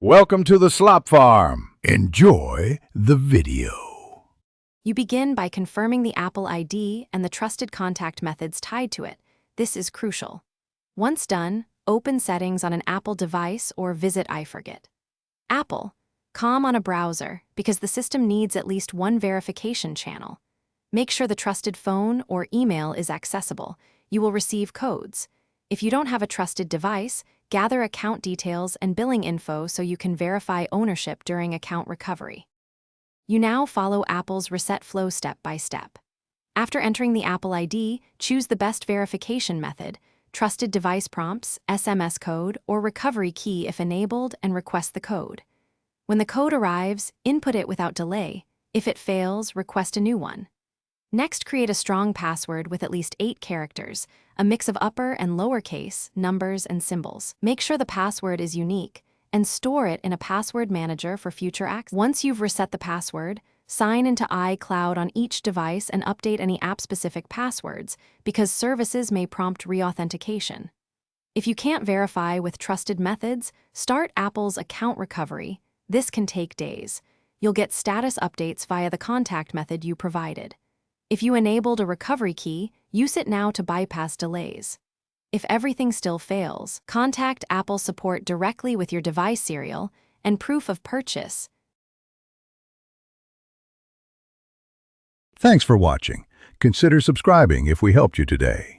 Welcome to the Slop Farm. Enjoy the video. You begin by confirming the Apple ID and the trusted contact methods tied to it. This is crucial. Once done, open Settings on an Apple device or visit iForget. Apple. COM on a browser because the system needs at least one verification channel. Make sure the trusted phone or email is accessible. You will receive codes. If you don't have a trusted device, gather account details and billing info so you can verify ownership during account recovery. You now follow Apple's reset flow step by step. After entering the Apple ID, choose the best verification method, trusted device prompts, SMS code, or recovery key if enabled, and request the code. When the code arrives, input it without delay. If it fails, request a new one. Next, create a strong password with at least 8 characters, a mix of upper and lowercase, numbers, and symbols. Make sure the password is unique, and store it in a password manager for future access. Once you've reset the password, sign into iCloud on each device and update any app-specific passwords, because services may prompt reauthentication. If you can't verify with trusted methods, start Apple's account recovery. This can take days. You'll get status updates via the contact method you provided. If you enabled a recovery key, use it now to bypass delays. If everything still fails, contact Apple support directly with your device serial and proof of purchase. Thanks for watching. Consider subscribing if we helped you today.